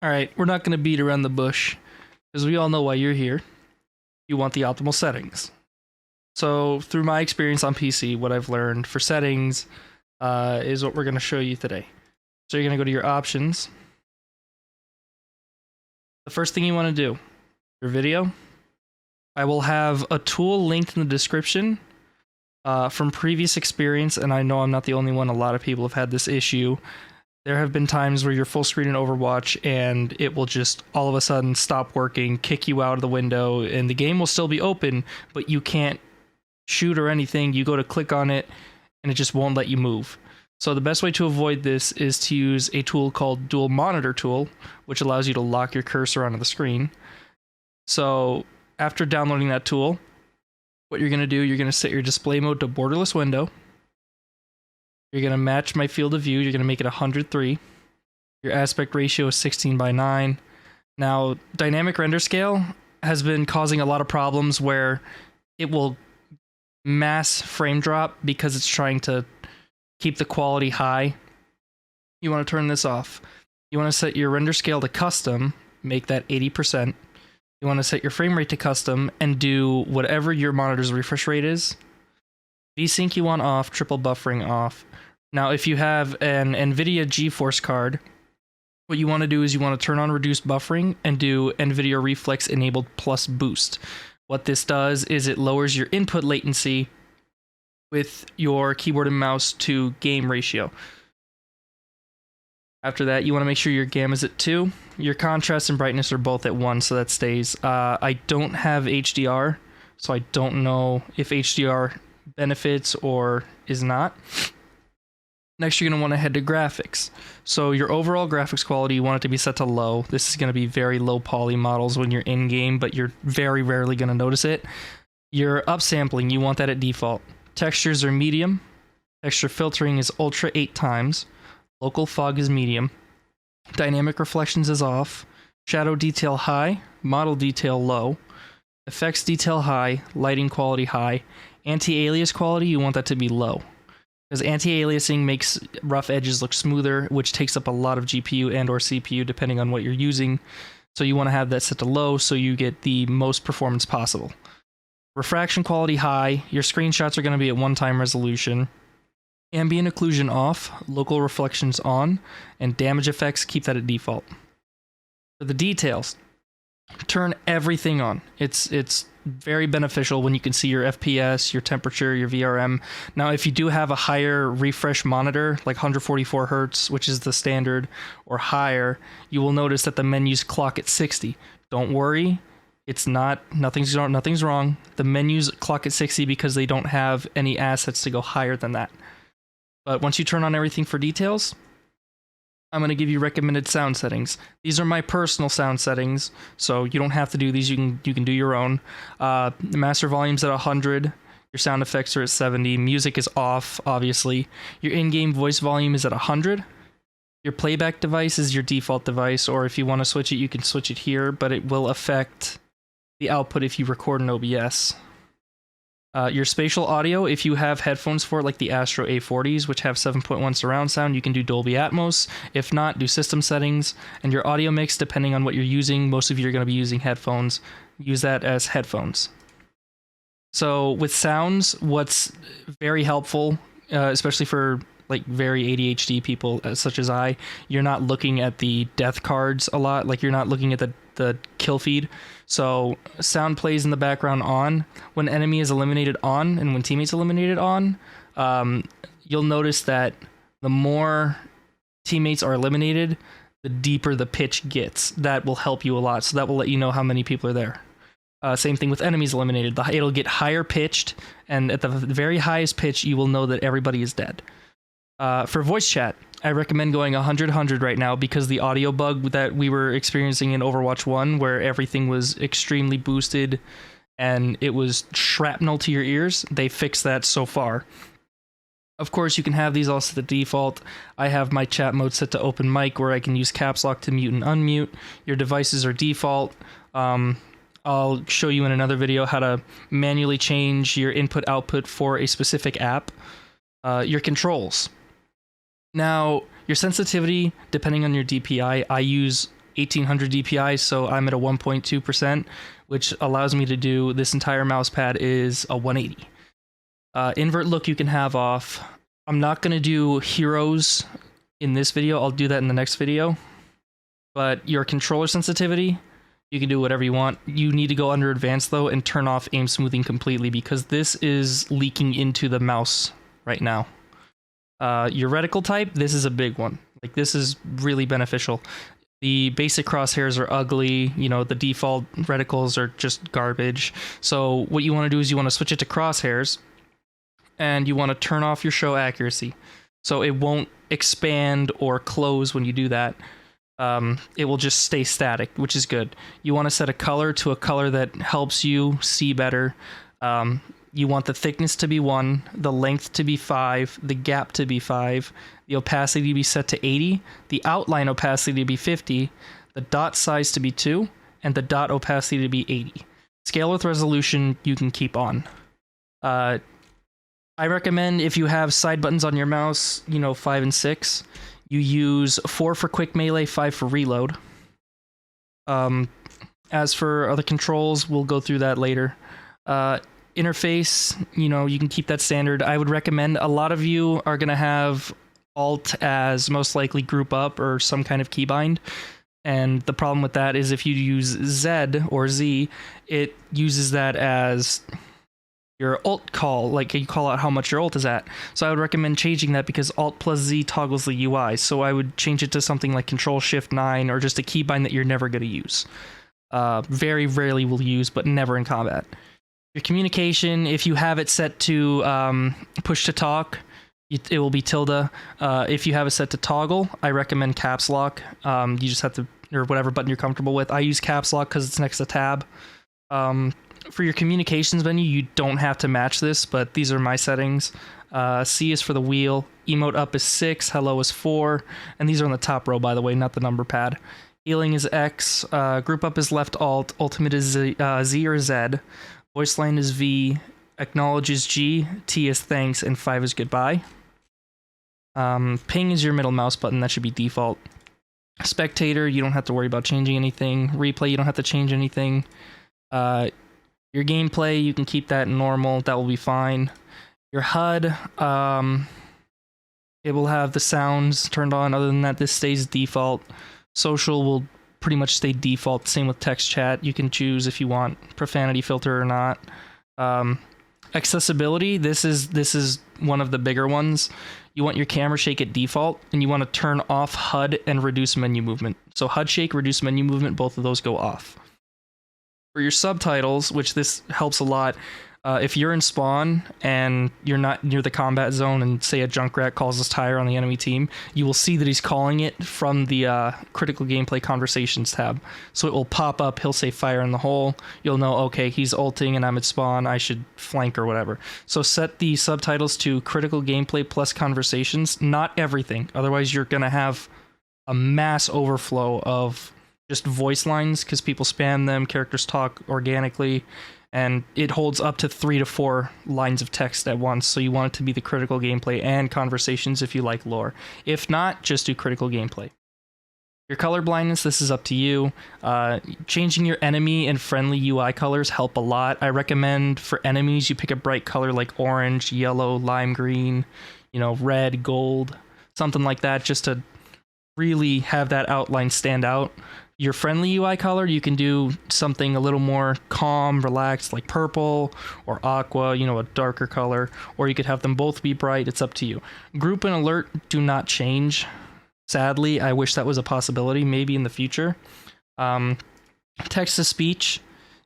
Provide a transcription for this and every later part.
Alright, we're not going to beat around the bush, because we all know why you're here. You want the optimal settings. So, through my experience on PC, what I've learned for settings is what we're going to show you today. So you're going to go to your options. The first thing you want to do, your video. I will have a tool linked in the description from previous experience, and I know I'm not the only one. A lot of people have had this issue. There have been times where you're full screen in Overwatch and it will just all of a sudden stop working, kick you out of the window, and the game will still be open, but you can't shoot or anything. You go to click on it and it just won't let you move. So the best way to avoid this is to use a tool called Dual Monitor Tool, which allows you to lock your cursor onto the screen. So after downloading that tool, what you're going to do, you're going to set your display mode to borderless window. You're going to match my field of view. You're going to make it 103. Your aspect ratio is 16:9. Now, dynamic render scale has been causing a lot of problems where it will mass frame drop because it's trying to keep the quality high. You want to turn this off. You want to set your render scale to custom, make that 80%. You want to set your frame rate to custom and do whatever your monitor's refresh rate is. VSync you want off, triple buffering off. Now, if you have an NVIDIA GeForce card, what you want to do is you want to turn on reduced buffering and do NVIDIA Reflex enabled plus boost. What this does is it lowers your input latency with your keyboard and mouse to game ratio. After that, you want to make sure your gamma is at 2. Your contrast and brightness are both at 1, so that stays. I don't have HDR, so I don't know if HDR benefits or is not. Next, you're going to want to head to graphics. So your overall graphics quality, you want it to be set to low. This is going to be very low poly models when you're in-game, but you're very rarely going to notice it. Your upsampling, you want that at default. Textures are medium. Texture filtering is ultra 8 times. Local fog is medium. Dynamic reflections is off. Shadow detail high. Model detail low. Effects detail high. Lighting quality high. Anti-alias quality, you want that to be low. Because anti-aliasing makes rough edges look smoother, which takes up a lot of GPU and or CPU depending on what you're using. So you want to have that set to low so you get the most performance possible. Refraction quality high. Your screenshots are going to be at 1x resolution. Ambient occlusion off, local reflections on, and damage effects, keep that at default. For the details, turn everything on. It's very beneficial when you can see your FPS, your temperature, your VRM. Now, if you do have a higher refresh monitor, like 144 Hz, which is the standard, or higher, you will notice that the menus clock at 60. Don't worry, it's not, nothing's wrong. The menus clock at 60 because they don't have any assets to go higher than that. But once you turn on everything for details, I'm going to give you recommended sound settings. These are my personal sound settings, so you don't have to do these. You can do your own. The master volume's at 100. Your sound effects are at 70. Music is off, obviously. Your in-game voice volume is at 100. Your playback device is your default device, or if you want to switch it, you can switch it here, but it will affect the output if you record in OBS. Your spatial audio, if you have headphones for it, like the Astro A40s, which have 7.1 surround sound, you can do Dolby Atmos. If not, do system settings. And your audio mix, depending on what you're using, most of you are going to be using headphones. Use that as headphones. So with sounds, what's very helpful, especially for like very ADHD people such as I, you're not looking at the death cards a lot. Like you're not looking at the kill feed. So sound plays in the background on. When enemy is eliminated on, and when teammates eliminated on, you'll notice that the more teammates are eliminated, the deeper the pitch gets. That will help you a lot. So that will let you know how many people are there. Same thing with enemies eliminated. It'll get higher pitched, and at the very highest pitch, you will know that everybody is dead. For voice chat, I recommend going 100-100 right now because the audio bug that we were experiencing in Overwatch 1, where everything was extremely boosted and it was shrapnel to your ears, they fixed that so far. Of course, you can have these all set to default. I have my chat mode set to open mic, where I can use caps lock to mute and unmute. Your devices are default. I'll show you in another video how to manually change your input-output for a specific app. Your controls. Now, your sensitivity, depending on your DPI, I use 1800 DPI, so I'm at a 1.2%, which allows me to do this entire mouse pad is a 180. Invert look you can have off. I'm not going to do heroes in this video. I'll do that in the next video. But your controller sensitivity, you can do whatever you want. You need to go under advanced though and turn off aim smoothing completely because this is leaking into the mouse right now. Your reticle type, this is a big one. Like, this is really beneficial. The basic crosshairs are ugly, you know, the default reticles are just garbage. So what you want to do is you want to switch it to crosshairs, and you want to turn off your show accuracy. So it won't expand or close when you do that. It will just stay static, which is good. You want to set a color to a color that helps you see better. You want the thickness to be 1, the length to be 5, the gap to be 5, the opacity to be set to 80, the outline opacity to be 50, the dot size to be 2, and the dot opacity to be 80. Scale with resolution you can keep on. I recommend if you have side buttons on your mouse, you know, 5 and 6, you use 4 for quick melee, 5 for reload. As for other controls, we'll go through that later. Interface, you know, you can keep that standard. I would recommend, a lot of you are going to have Alt as most likely group up or some kind of keybind. And the problem with that is if you use Z or Z, it uses that as your Alt call, like you call out how much your Alt is at. So I would recommend changing that because Alt plus Z toggles the UI. So I would change it to something like Control Shift 9 or just a keybind that you're never going to use. Very rarely will use, but never in combat. Your communication, if you have it set to push to talk, it will be tilde. If you have it set to toggle, I recommend caps lock. You just have to, or whatever button you're comfortable with. I use caps lock because it's next to tab. For your communications menu, you don't have to match this, but these are my settings. C is for the wheel, emote up is 6, hello is 4, and these are on the top row, by the way, not the number pad. Healing is X, group up is left alt, ultimate is Z or Z. Voice line is V, acknowledge is G, T is thanks, and 5 is goodbye. Ping is your middle mouse button, that should be default. Spectator, you don't have to worry about changing anything. Replay, you don't have to change anything. Your gameplay, you can keep that normal, that will be fine. Your HUD, it will have the sounds turned on, other than that this stays default. Social will pretty much stay default, same with text chat. You can choose if you want profanity filter or not. Accessibility, this is one of the bigger ones. You want your camera shake at default, and you want to turn off HUD and reduce menu movement. So HUD shake, reduce menu movement, both of those go off. For your subtitles, which this helps a lot, if you're in spawn and you're not near the combat zone and say a Junkrat calls his tire on the enemy team, you will see that he's calling it from the critical gameplay conversations tab. So it will pop up, he'll say fire in the hole, you'll know, okay, he's ulting and I'm at spawn, I should flank or whatever. So set the subtitles to critical gameplay plus conversations, not everything, otherwise you're gonna have a mass overflow of just voice lines because people spam them, characters talk organically, and it holds up to 3 to 4 lines of text at once, so you want it to be the critical gameplay and conversations if you like lore. If not, just do critical gameplay. Your color blindness, this is up to you. Changing your enemy and friendly UI colors help a lot. I recommend for enemies you pick a bright color like orange, yellow, lime green, you know, red, gold, something like that, just to really have that outline stand out. Your friendly UI color, you can do something a little more calm, relaxed, like purple or aqua, you know, a darker color, or you could have them both be bright. It's up to you. Group and alert do not change. Sadly, I wish that was a possibility, maybe in the future. Text to speech,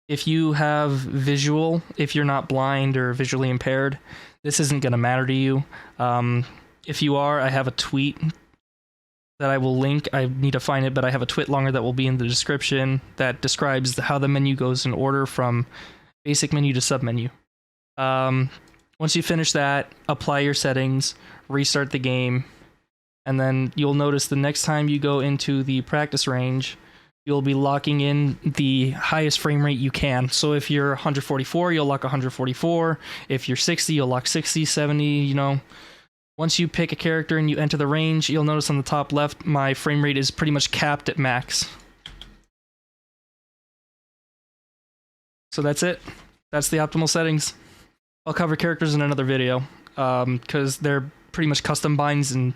if you have visual, if you're not blind or visually impaired, this isn't going to matter to you. If you are, I have a tweet that I will link. I need to find it, but I have a twit longer that will be in the description that describes how the menu goes in order from basic menu to submenu. Once you finish that, apply your settings, restart the game, and then you'll notice the next time you go into the practice range, you'll be locking in the highest frame rate you can. So if you're 144, you'll lock 144. If you're 60, you'll lock 60, 70, you know. Once you pick a character and you enter the range, you'll notice on the top left, my frame rate is pretty much capped at max. So that's it. That's the optimal settings. I'll cover characters in another video because they're pretty much custom binds, and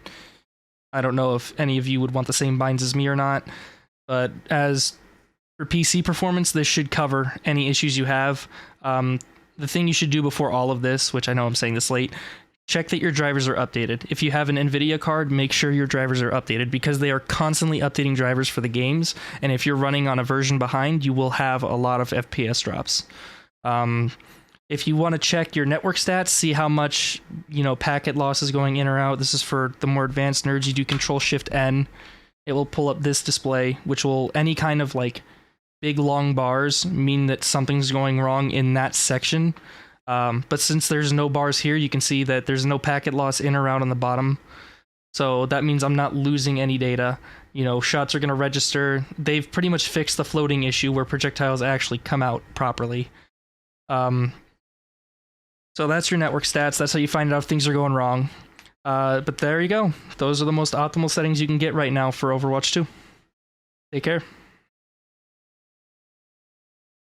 I don't know if any of you would want the same binds as me or not. But as for PC performance, this should cover any issues you have. The thing you should do before all of this, which I know I'm saying this late, check that your drivers are updated. If you have an NVIDIA card, make sure your drivers are updated because they are constantly updating drivers for the games. And if you're running on a version behind, you will have a lot of FPS drops. If you want to check your network stats, see how much, packet loss is going in or out. This is for the more advanced nerds. You do Control-Shift-N. It will pull up this display, which will, any kind of big long bars mean that something's going wrong in that section. But since there's no bars here, you can see that there's no packet loss in or out on the bottom. So that means I'm not losing any data. Shots are going to register. They've pretty much fixed the floating issue where projectiles actually come out properly. So that's your network stats. That's how you find out if things are going wrong. But there you go. Those are the most optimal settings you can get right now for Overwatch 2. Take care.